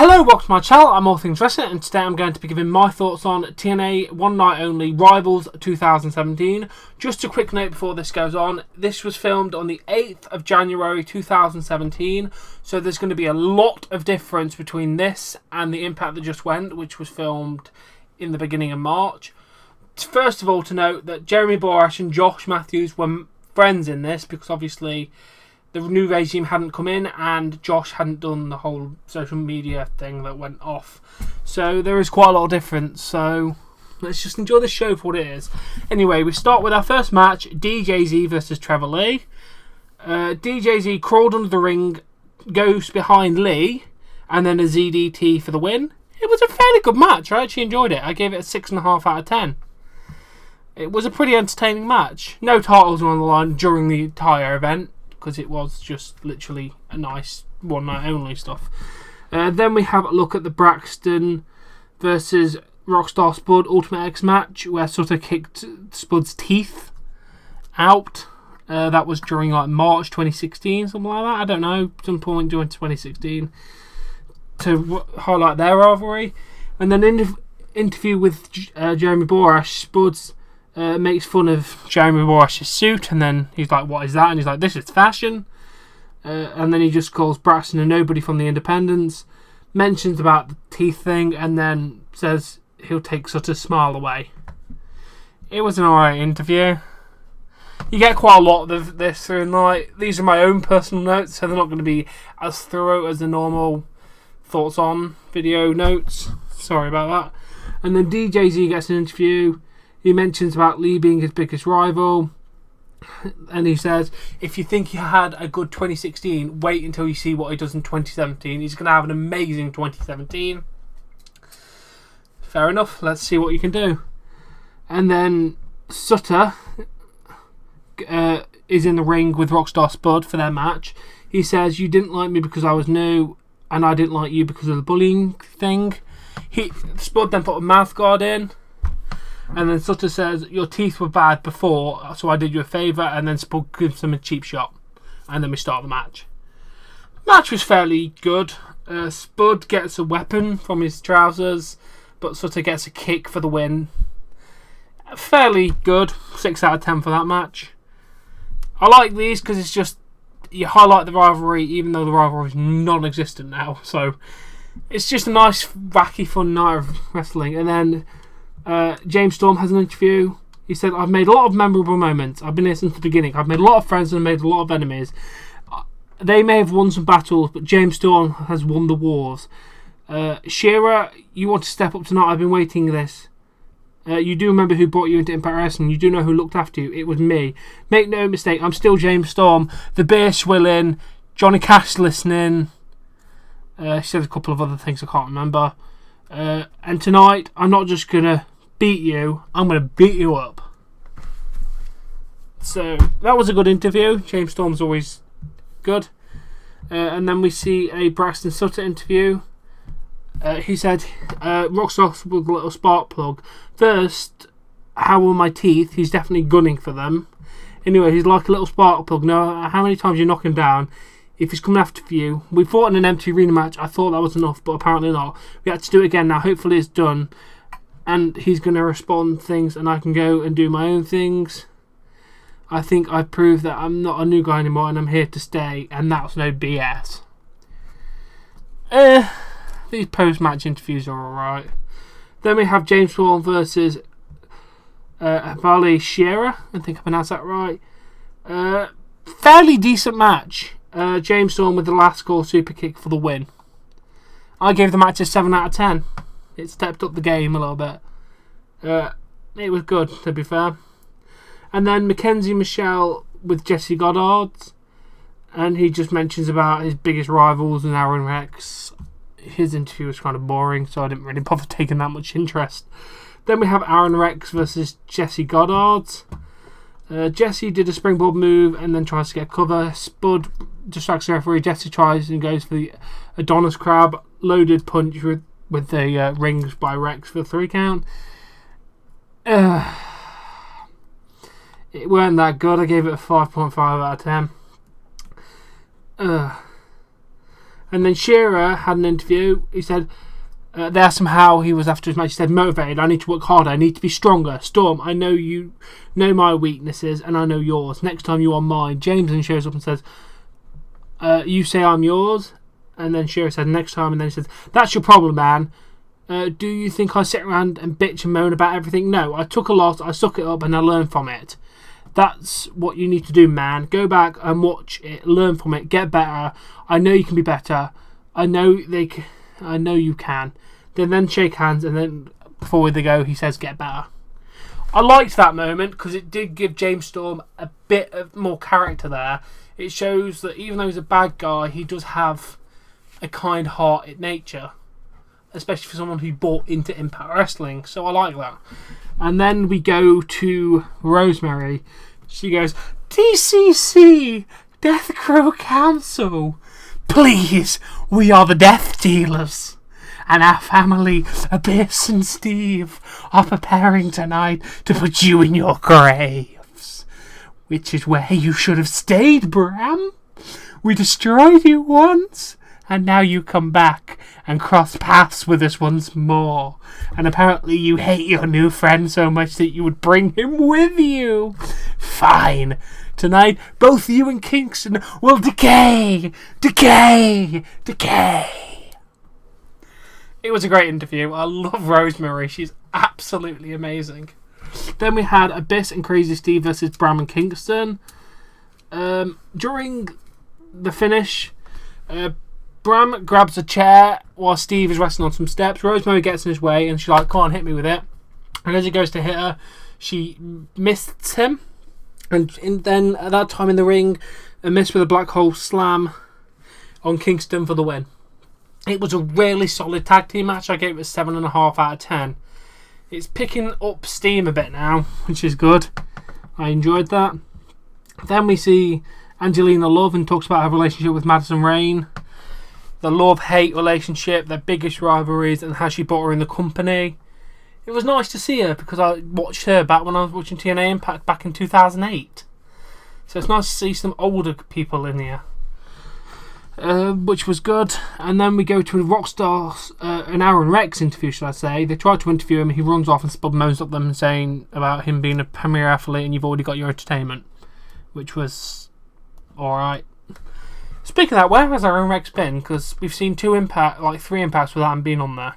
Hello, welcome to my channel. I'm All Things Wrestling, and today I'm going to be giving my thoughts on TNA One Night Only Rivals 2017. Just a quick note before this goes on. This was filmed on the 8th of January 2017, so there's going to be a lot of difference between this and the Impact that just went, which was filmed in the beginning of March. First of all, to note that Jeremy Borash and Josh Matthews were friends in this, because obviously the new regime hadn't come in and Josh hadn't done the whole social media thing that went off. So there is quite a lot of difference. So let's just enjoy the show for what it is. Anyway, we start with our first match, DJZ versus Trevally. DJZ crawled under the ring, goes behind Lee, and then a ZDT for the win. It was a fairly good match. I actually enjoyed it. I gave it a 6.5 out of 10. It was a pretty entertaining match. No titles were on the line during the entire event, because it was just literally a nice one night only stuff. Then we have a look at the Braxton versus Rockstar Spud Ultimate X match, where Sutter kicked Spud's teeth out. That was during like March 2016, something like that. I don't know, some point during 2016, to highlight their rivalry. And then in the interview with Jeremy Borash, Spud's makes fun of Jeremy Borash's suit, and then he's like, what is that? And he's like, this is fashion. And then he just calls Braxton a nobody from the Independents, mentions about the teeth thing, and then says he'll take Sutter's smile away. It was an alright interview. You get quite a lot of this through the night. These are my own personal notes, so they're not going to be as thorough as the normal thoughts on video notes. Sorry about that. And then DJZ gets an interview. He mentions about Lee being his biggest rival, and he says, if you think he had a good 2016, wait until you see what he does in 2017. He's going to have an amazing 2017. Fair enough, let's see what you can do. And then Sutter is in the ring with Rockstar Spud for their match. He says, you didn't like me because I was new, and I didn't like you because of the bullying thing. Spud then put a mouth guard in. And then Sutter says, your teeth were bad before, so I did you a favour. And then Spud gives him a cheap shot. And then we start the match. Match was fairly good. Spud gets a weapon from his trousers, but Sutter gets a kick for the win. Fairly good. 6 out of 10 for that match. I like these because it's just, you highlight the rivalry even though the rivalry is non-existent now. So it's just a nice, wacky, fun night of wrestling. And then James Storm has an interview. He said, I've made a lot of memorable moments. I've been here since the beginning. I've made a lot of friends and made a lot of enemies. They may have won some battles, but James Storm has won the wars. Shirai, you want to step up tonight. I've been waiting this. You do remember who brought you into Impact Wrestling. You do know who looked after you. It was me. Make no mistake, I'm still James Storm. The beer swilling. Johnny Cash listening. She said a couple of other things I can't remember. And tonight, I'm not just going to beat you, I'm going to beat you up. So, that was a good interview. James Storm's always good. And then we see a Braxton Sutter interview. He said, Rockstar with a little spark plug. First, how are my teeth? He's definitely gunning for them. Anyway, he's like a little spark plug. No, how many times you knock him down, if he's coming after you. We fought in an empty arena match. I thought that was enough, but apparently not. We had to do it again now. Hopefully it's done. And he's going to respond things, and I can go and do my own things. I think I've proved that I'm not a new guy anymore, and I'm here to stay, and that's no BS. These post-match interviews are alright. Then we have James Storm versus Vali Shirai. I think I pronounced that right. Fairly decent match. James Storm with the last call super kick for the win. I gave the match a 7 out of 10. It stepped up the game a little bit. It was good, to be fair. And then Mackenzie Michelle with Jesse Goddard. And he just mentions about his biggest rivals and Aaron Rex. His interview was kind of boring, so I didn't really bother taking that much interest. Then we have Aaron Rex versus Jesse Goddard. Jesse did a springboard move and then tries to get cover. Spud distracts the referee. Jesse tries and goes for the Adonis Crab. Loaded punch with the rings by Rex for the 3 count. It weren't that good. I gave it a 5.5 out of 10. And then Shirai had an interview. He said, they asked him how he was after his match. He said, motivated, I need to work harder, I need to be stronger. Storm, I know you know my weaknesses and I know yours. Next time you are mine. James then shows up and says, you say I'm yours? And then Shirai said, next time. And then he says, that's your problem, man. Do you think I sit around and bitch and moan about everything? No, I took a loss, I suck it up and I learn from it. That's what you need to do, man. Go back and watch it, learn from it, get better. I know you can be better. I know you can. They then shake hands, and then before they go, he says, get better. I liked that moment because it did give James Storm a bit of more character there. It shows that even though he's a bad guy, he does have a kind-hearted nature, especially for someone who bought into Impact Wrestling. So I like that. And then we go to Rosemary. She goes, DCC, Death Crow Council. Please, we are the Death Dealers. And our family, Abyss and Steve, are preparing tonight to put you in your graves. Which is where you should have stayed, Bram. We destroyed you once, and now you come back and cross paths with us once more. And apparently you hate your new friend so much that you would bring him with you. Fine. Tonight, both you and Kingston will decay. Decay. Decay. It was a great interview. I love Rosemary. She's absolutely amazing. Then we had Abyss and Crazy Steve versus Bram and Kingston. During the finish, Bram grabs a chair while Steve is resting on some steps. Rosemary gets in his way and she's like, come on, hit me with it. And as he goes to hit her, she misses him. And then at that time in the ring, a miss with a black hole slam on Kingston for the win. It was a really solid tag team match. I gave it a 7.5 out of 10. It's picking up steam a bit now, which is good. I enjoyed that. Then we see Angelina Love and talks about her relationship with Madison Rayne. The love-hate relationship, their biggest rivalries, and how she brought her in the company. It was nice to see her because I watched her back when I was watching TNA Impact back in 2008. So it's nice to see some older people in here. Which was good. And then we go to a Rockstar, an Aaron Rex interview, should I say. They tried to interview him, he runs off and Spud moans at them saying about him being a premier athlete and you've already got your entertainment, which was alright. Speaking of that, where has Aaron Rex been? Because we've seen 3 impacts without him being on there.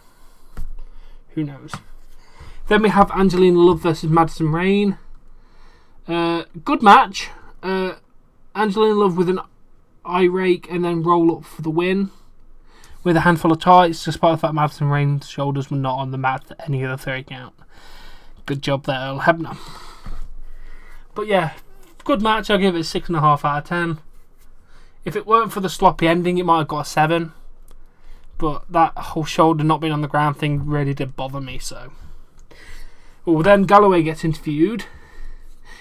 Who knows? Then we have Angelina Love versus Madison Rayne. Good match. Angelina Love with an eye rake and then roll up for the win with a handful of tights, despite the fact Madison Rayne's shoulders were not on the mat at any of the 3 count. Good job there, Earl Hebner. But yeah, good match. I'll give it a 6.5 out of 10. If it weren't for the sloppy ending, it might have got a 7. But that whole shoulder not being on the ground thing really did bother me, so. Well, then Galloway gets interviewed.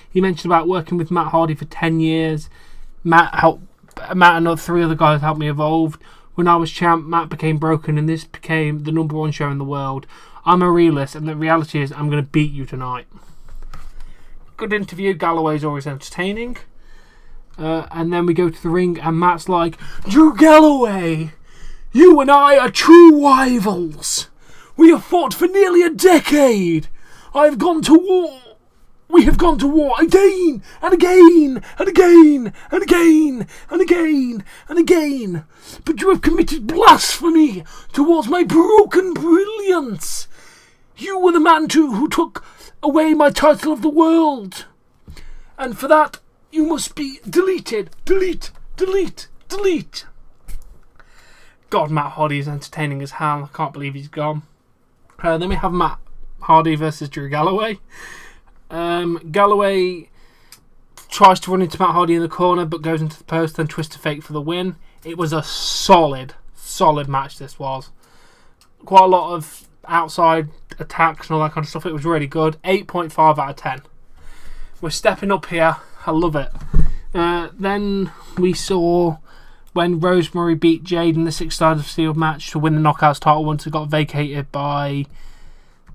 He mentioned about working with Matt Hardy for 10 years. Matt and 3 other guys helped me evolve. When I was champ, Matt became broken and this became the #1 show in the world. I'm a realist and the reality is I'm going to beat you tonight. Good interview. Galloway's always entertaining. And then we go to the ring and Matt's like, Drew Galloway, you and I are true rivals. We have fought for nearly a decade. I've gone to war. We have gone to war again and again and again and again and again and again. But you have committed blasphemy towards my broken brilliance. You were the man who took away my title of the world. And for that, you must be deleted. Delete, delete, delete. God, Matt Hardy is entertaining as hell. I can't believe he's gone. Then we have Matt Hardy versus Drew Galloway. Galloway tries to run into Matt Hardy in the corner but goes into the post, then twists to fake for the win. It was a solid match, this was. Quite a lot of outside attacks and all that kind of stuff. It was really good. 8.5 out of 10. We're stepping up here. I love it. Then we saw when Rosemary beat Jade in the 6 Stars of Steel match to win the Knockouts title once it got vacated by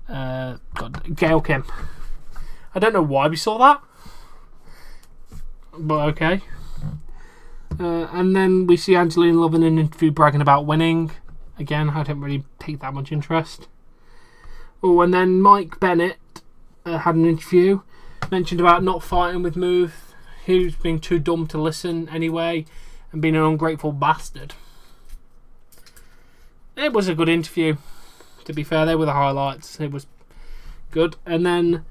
Gail Kim. I don't know why we saw that, but okay. And then we see Angelina Love in an interview bragging about winning. Again, I don't really take that much interest. Oh, and then Mike Bennett had an interview, mentioned about not fighting with Muth, who's being too dumb to listen anyway, and being an ungrateful bastard. It was a good interview, to be fair. They were the highlights. It was good. And then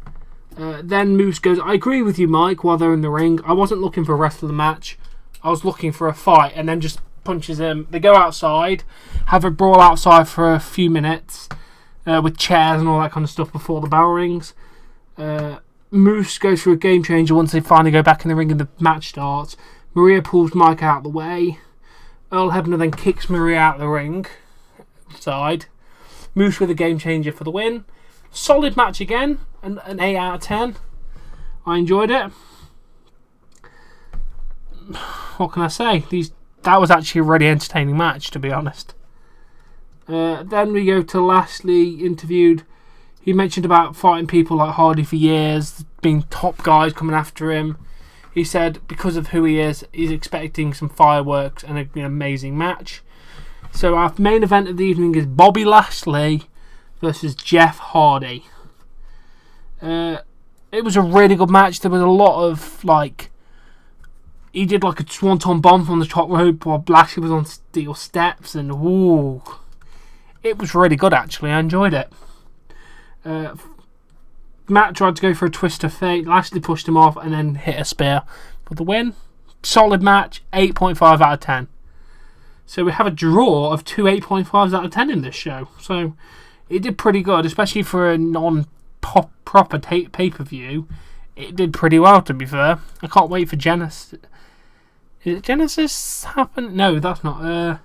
Moose goes, I agree with you, Mike, while they're in the ring. I wasn't looking for a rest of the match. I was looking for a fight, and then just punches him. They go outside, have a brawl outside for a few minutes, with chairs and all that kind of stuff before the bell rings. Moose goes for a game changer once they finally go back in the ring and the match starts. Maria pulls Mike out of the way. Earl Hebner then kicks Maria out of the ring side. Moose with a game changer for the win. Solid match again, an 8 out of 10. I enjoyed it. What can I say? That was actually a really entertaining match, to be honest. Then we go to Lashley interviewed. He mentioned about fighting people like Hardy for years, being top guys coming after him. He said because of who he is, he's expecting some fireworks and an amazing match. So our main event of the evening is Bobby Lashley versus Jeff Hardy. It was a really good match. There was a lot of he did like a swanton bomb from the top rope while Lashley was on steel steps, and it was really good actually. I enjoyed it. Matt tried to go for a twist of fate. Lashley pushed him off and then hit a spear for the win. Solid match, 8.5 out of 10. So we have a draw of two 8.5s out of 10 in this show. So it did pretty good, especially for a non-proper pay-per-view. It did pretty well, to be fair. I can't wait for Genesis. Is it Genesis happen? No, that's not.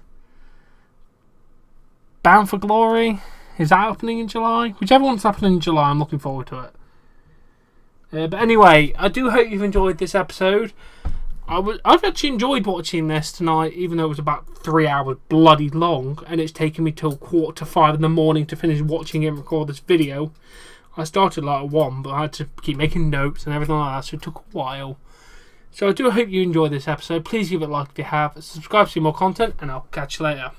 Bound for Glory? Is that happening in July? Whichever one's happening in July, I'm looking forward to it. But anyway, I do hope you've enjoyed this episode. I've actually enjoyed watching this tonight, even though it was about 3 hours bloody long, and it's taken me till 4:45 in the morning to finish watching it and record this video. I started at 1, but I had to keep making notes and everything like that, so it took a while. So I do hope you enjoyed this episode. Please give it a like if you have, subscribe to see more content, and I'll catch you later.